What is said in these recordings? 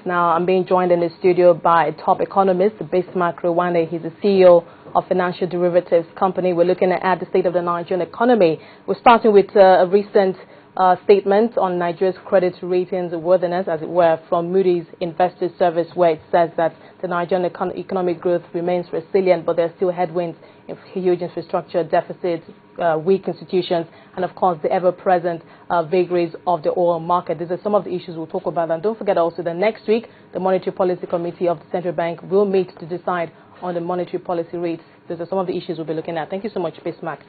Now, I'm being joined in the studio by a top economist, Bismarck Rewane. He's the CEO of financial derivatives company. We're looking at the state of the Nigerian economy. We're starting with a recent statement on Nigeria's credit ratings worthiness, as it were, from Moody's Investor Service, where it says that the Nigerian economic growth remains resilient, but there are still headwinds, huge infrastructure deficits, weak institutions, and of course the ever-present vagaries of the oil market. These are some of the issues we'll talk about. And don't forget also that next week, the Monetary Policy Committee of the Central Bank will meet to decide on the monetary policy rates. These are some of the issues we'll be looking at. Thank you so much, Bismarck,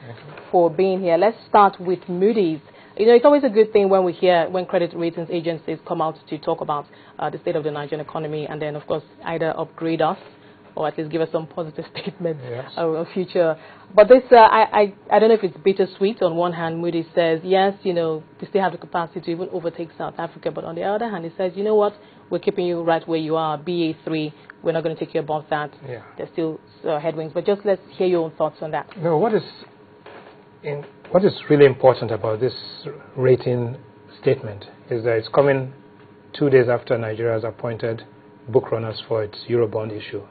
for being here. Let's start with Moody's. You know, it's always a good thing when we hear, when credit ratings agencies come out to talk about the state of the Nigerian economy, and then, of course, either upgrade us or at least give us some positive statements of future. But this, I don't know if it's bittersweet. On one hand, Moody's says, yes, you know, they still have the capacity to even overtake South Africa. But on the other hand, it says, you know what, we're keeping you right where you are, BA3. We're not going to take you above that. Yeah. There's still headwinds. But just let's hear your own thoughts on that. No, what is really important about this rating statement is that it's coming 2 days after Nigeria has appointed book runners for its Eurobond issue.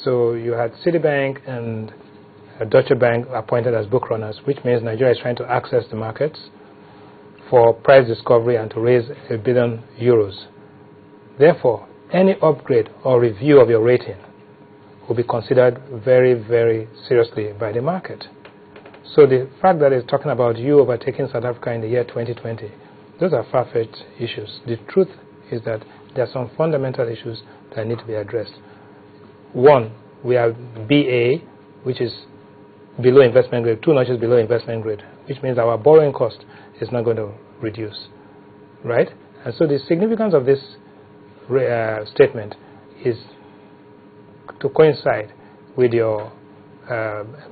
So you had Citibank and Deutsche Bank appointed as book runners, which means Nigeria is trying to access the markets for price discovery and to raise €1 billion. Therefore, any upgrade or review of your rating will be considered very, very seriously by the market. So the fact that it's talking about you overtaking South Africa in the year 2020, those are far-fetched issues. The truth is that there are some fundamental issues that need to be addressed. One, we have BA, which is below investment grade, 2 notches below investment grade, which means our borrowing cost is not going to reduce, right? And so the significance of this statement is to coincide with your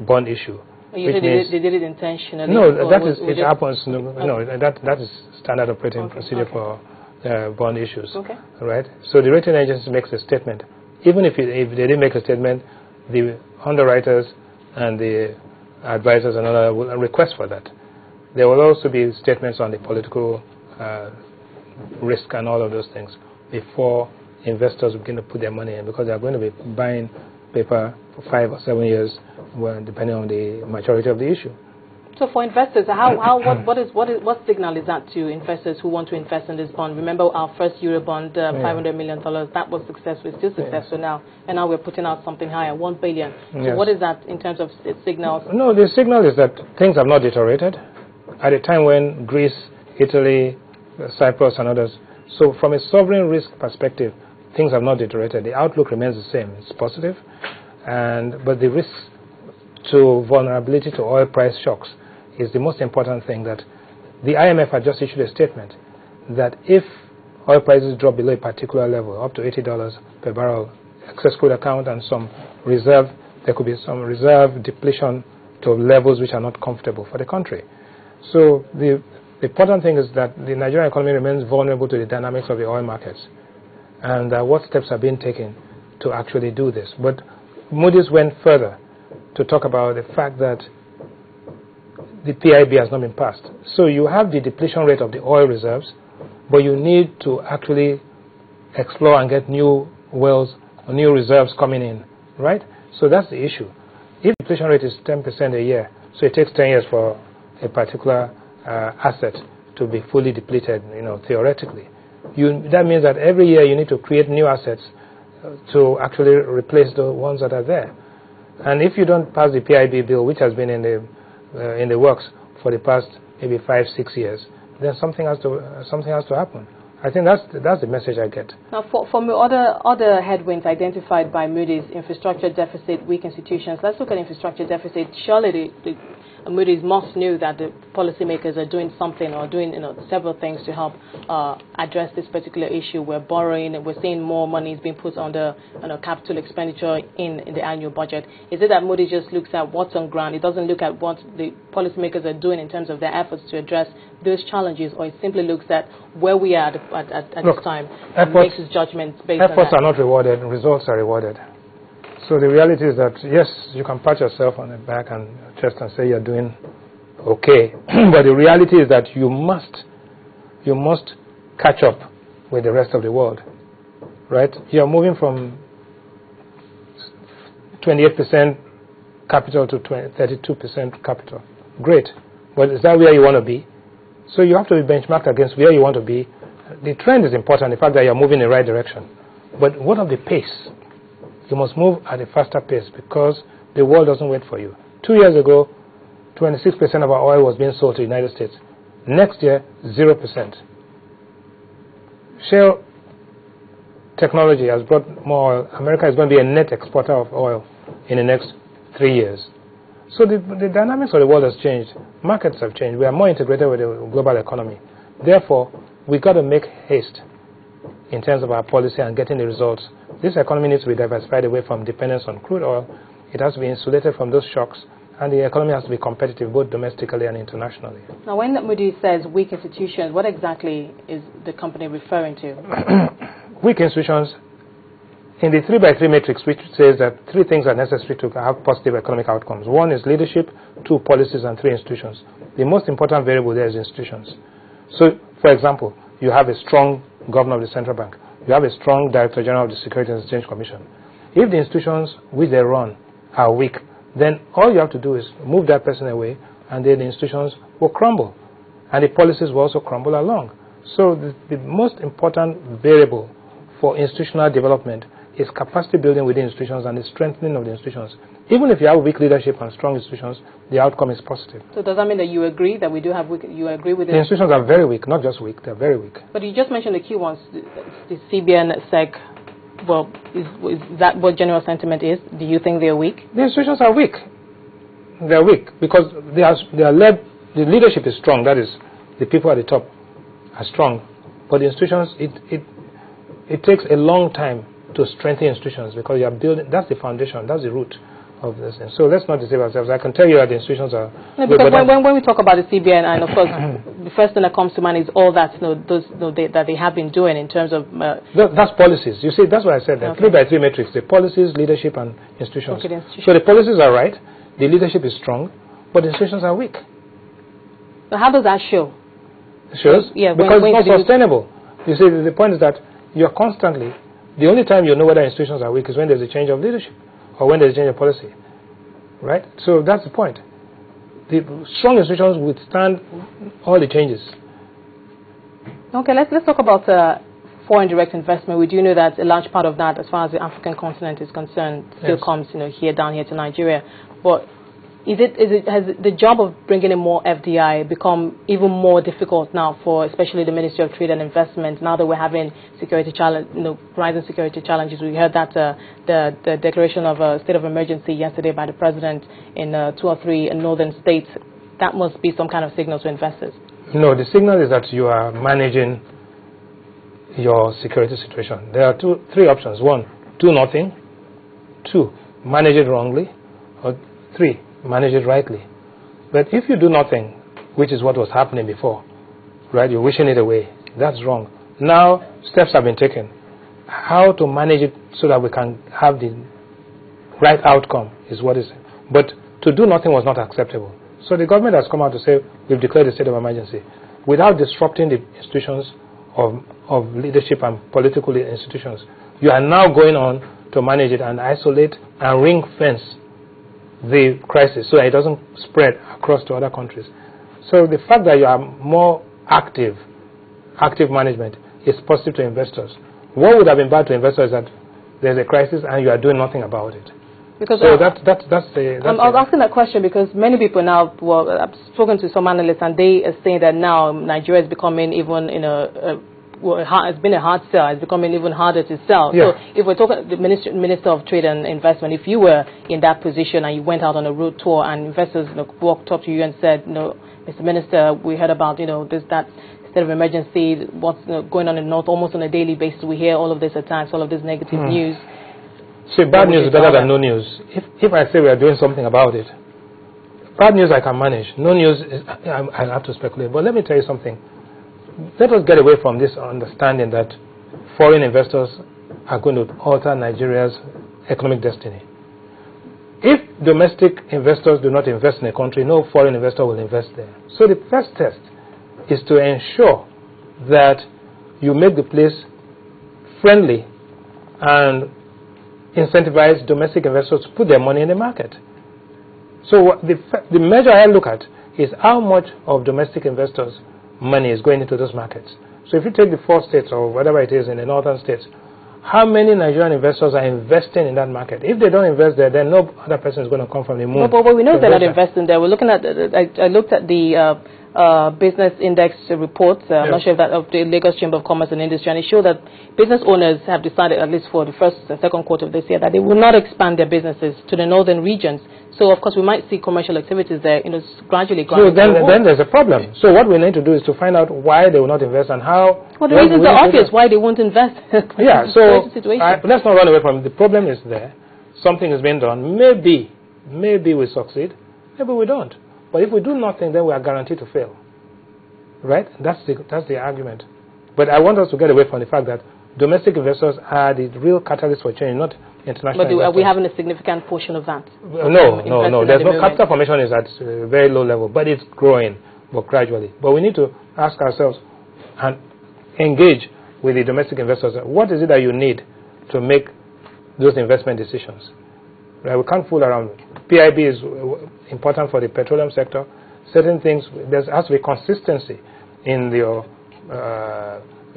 bond issue. You said they did it intentionally? No, it happens. No, that is standard operating procedure for bond issues, right? So the rating agency makes a statement. Even if they didn't make a statement, the underwriters and the advisors and other will request for that. There will also be statements on the political risk and all of those things before investors begin to put their money in, because they are going to be buying paper for 5 or 7 years, depending on the maturity of the issue. So for investors, what signal is that to investors who want to invest in this bond? Remember our first Eurobond, $500 million, that was successful, it's still successful now, and now we're putting out something higher, $1 billion. So what is that in terms of signals? No, the signal is that things have not deteriorated at a time when Greece, Italy, Cyprus and others. So from a sovereign risk perspective, things have not deteriorated. The outlook remains the same. It's positive, but the risk to vulnerability to oil price shocks is the most important thing. That the IMF had just issued a statement that if oil prices drop below a particular level, up to $80 per barrel, excess crude account and some reserve, there could be some reserve depletion to levels which are not comfortable for the country. So the important thing is that the Nigerian economy remains vulnerable to the dynamics of the oil markets, and what steps are being taken to actually do this. But Moody's went further to talk about the fact that the PIB has not been passed. So you have the depletion rate of the oil reserves, but you need to actually explore and get new wells or new reserves coming in, right? So that's the issue. If the depletion rate is 10% a year, so it takes 10 years for a particular asset to be fully depleted, theoretically. That means that every year you need to create new assets to actually replace the ones that are there. And if you don't pass the PIB bill, which has been in the works for the past maybe 5-6 years, then something has to happen. I think that's the message I get. Now, from other headwinds identified by Moody's, infrastructure deficit, weak institutions. Let's look at infrastructure deficit. Surely Moody's must know that the policymakers are doing something or doing several things to help address this particular issue. We're borrowing, we're seeing more money is being put on the capital expenditure in the annual budget. Is it that Moody's just looks at what's on ground? It doesn't look at what the policymakers are doing in terms of their efforts to address those challenges, or it simply looks at where we are at this time and makes its judgment based on that? Efforts are not rewarded, results are rewarded. So the reality is that, yes, you can pat yourself on the back and chest and say you're doing okay. But the reality is that you must catch up with the rest of the world. right? You're moving from 28% capital to 32% capital. Great. But is that where you want to be? So you have to be benchmarked against where you want to be. The trend is important, the fact that you're moving in the right direction. But what of the pace? You must move at a faster pace because the world doesn't wait for you. 2 years ago, 26% of our oil was being sold to the United States. Next year, 0%. Shale technology has brought more oil. America is going to be a net exporter of oil in the next 3 years. So the dynamics of the world has changed. Markets have changed. We are more integrated with the global economy. Therefore, we've got to make haste in terms of our policy and getting the results. This economy needs to be diversified away from dependence on crude oil. It has to be insulated from those shocks, and the economy has to be competitive both domestically and internationally. Now, when Moody says weak institutions, what exactly is the company referring to? Weak institutions, in the 3x3 matrix, which says that 3 things are necessary to have positive economic outcomes. 1 is leadership, 2 policies, and 3 institutions. The most important variable there is institutions. So, for example, you have a strong governor of the central bank. You have a strong director general of the Securities and Exchange Commission. If the institutions which they run are weak, then all you have to do is move that person away, and then the institutions will crumble. And the policies will also crumble along. So the most important variable for institutional development is capacity building within institutions and the strengthening of the institutions. Even if you have weak leadership and strong institutions, the outcome is positive. So does that mean that you agree that we do have weak, you agree with it? The institutions are very weak, not just weak, they're very weak. But you just mentioned the key ones, the CBN, SEC. Well, is that what general sentiment is? Do you think they're weak? The institutions are weak. They're weak because they are led, the leadership is strong, that is, the people at the top are strong. But the institutions, it takes a long time to strengthen institutions because you are building, that's the foundation, that's the root of this. And so let's not deceive ourselves. I can tell you that the institutions are... No, because when we talk about the CBN, and of course, the first thing that comes to mind is all that that they have been doing in terms of... that's policies. You see, that's what I said. The 3x3 matrix, the policies, leadership, and institutions. Okay, so the policies are right, the leadership is strong, but the institutions are weak. So how does that show? It shows because it's not sustainable. You see, the point is that you're constantly... The only time you know whether institutions are weak is when there's a change of leadership or when there's a change of policy, right? So that's the point. The strong institutions withstand all the changes. Okay, let's talk about foreign direct investment. We do know that a large part of that, as far as the African continent is concerned, still comes, down here to Nigeria. But has the job of bringing in more FDI become even more difficult now for especially the Ministry of Trade and Investment, now that we're having security challenge, rising security challenges? We heard that the declaration of a state of emergency yesterday by the president in 2 or 3 northern states. That must be some kind of signal to investors. No, the signal is that you are managing your security situation. There are 3 options. 1, do nothing. 2, manage it wrongly. Or 3, manage it rightly. But if you do nothing, which is what was happening before, right, you're wishing it away, that's wrong. Now, steps have been taken. How to manage it so that we can have the right outcome is what is. But to do nothing was not acceptable. So the government has come out to say, we've declared a state of emergency without disrupting the institutions of leadership and political institutions. You are now going on to manage it and isolate and ring fence the crisis so that it doesn't spread across to other countries. So the fact that you are more active management is positive to investors. What would have been bad to investors is that there's a crisis and you are doing nothing about it. Because so that's the... I was asking that question because many people now, well, I've spoken to some analysts and they are saying that now Nigeria is becoming even it's been a hard sell. It's becoming even harder to sell. Yeah. So if we're talking the Minister of Trade and Investment, if you were in that position and you went out on a road tour and investors walked up to you and said, Mr. Minister, we heard about that state of emergency, what's going on in the north, almost on a daily basis, we hear all of these attacks, all of this negative news. See, bad news is better than no news. If I say we are doing something about it, bad news I can manage. No news, I have to speculate. But let me tell you something. Let us get away from this understanding that foreign investors are going to alter Nigeria's economic destiny. If domestic investors do not invest in a country, no foreign investor will invest there. So the first test is to ensure that you make the place friendly and incentivize domestic investors to put their money in the market. So the measure I look at is how much of domestic investors' money is going into those markets. So if you take the 4 states or whatever it is in the northern states, how many Nigerian investors are investing in that market? If they don't invest there, then no other person is going to come from the moon. But we know they're not investing there. We're looking at, I looked at the business index report. I'm not sure if that of the Lagos Chamber of Commerce and Industry, and it showed that business owners have decided, at least for the first and second quarter of this year, that they will not expand their businesses to the northern regions. So, of course, we might see commercial activities there, gradually going. So then there's a problem. So what we need to do is to find out why they will not invest and how. Well, the reasons are obvious why they won't invest. Yeah, so let's not run away from it. The problem is there. Something is being done. Maybe we succeed. Maybe we don't. But if we do nothing, then we are guaranteed to fail. Right? That's the argument. But I want us to get away from the fact that domestic investors are the real catalyst for change, not international investors. But are we having a significant portion of that? No. There's no capital formation is at a very low level, but it's growing, but gradually. But we need to ask ourselves and engage with the domestic investors. What is it that you need to make those investment decisions? Right? We can't fool around. PIB is important for the petroleum sector. Certain things, there has to be consistency in your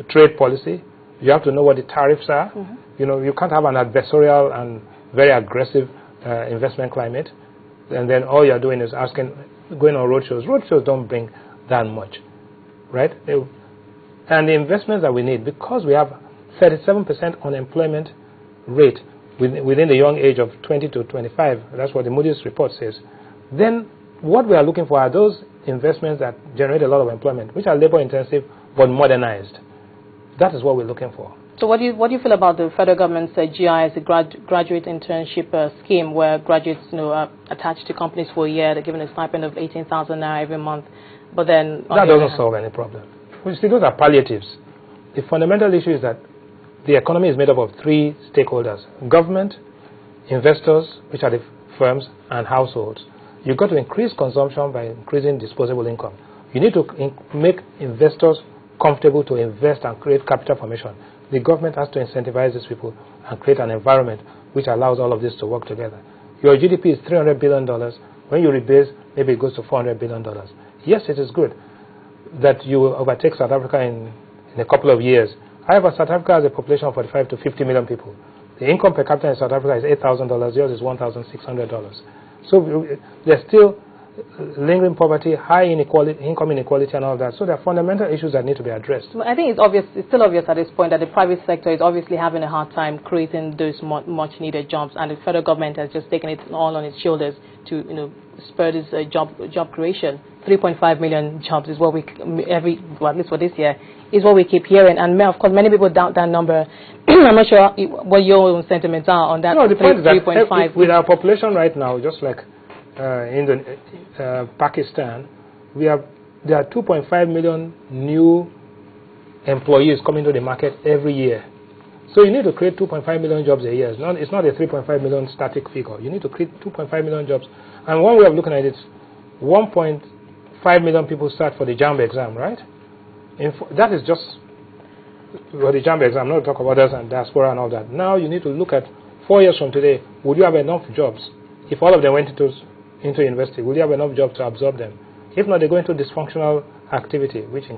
trade policy. You have to know what the tariffs are. You can't have an adversarial and very aggressive investment climate. And then all you're doing is going on roadshows. Roadshows don't bring that much, right? And the investments that we need, because we have 37% unemployment rate within the young age of 20 to 25, that's what the Moody's report says, then what we are looking for are those investments that generate a lot of employment, which are labor intensive but modernized. That is what we're looking for. So what do you feel about the federal government's GIS, a graduate internship scheme, where graduates are attached to companies for a year, they're given a stipend of 18,000 naira every month, but then that doesn't solve any problem. You see, those are palliatives. The fundamental issue is that the economy is made up of 3 stakeholders: government, investors, which are the firms, and households. You've got to increase consumption by increasing disposable income. You need to make investors comfortable to invest and create capital formation. The government has to incentivize these people and create an environment which allows all of this to work together. Your GDP is $300 billion. When you rebase, maybe it goes to $400 billion. Yes, it is good that you will overtake South Africa in a couple of years. However, South Africa has a population of 45 to 50 million people. The income per capita in South Africa is $8,000. Yours is $1,600. So there's still lingering poverty, high inequality, income inequality, and all that. So there are fundamental issues that need to be addressed. I think it's still obvious at this point that the private sector is obviously having a hard time creating those much needed jobs, and the federal government has just taken it all on its shoulders to spur this job creation. 3.5 million jobs is what at least for this year, is what we keep hearing, and of course many people doubt that number. I'm not sure what your own sentiments are on that. No, the point is that 3.5 with our population right now, just like in Pakistan, there are 2.5 million new employees coming to the market every year. So you need to create 2.5 million jobs a year. It's not a 3.5 million static figure. You need to create 2.5 million jobs. And one way of looking at it is 1.5 million people start for the JAMB exam, right? That is just for the JAMB exam, not to talk about others and diaspora and all that. Now you need to look at 4 years from today, would you have enough jobs? If all of them went into university, will you have enough jobs to absorb them? If not, they go into dysfunctional activity, which includes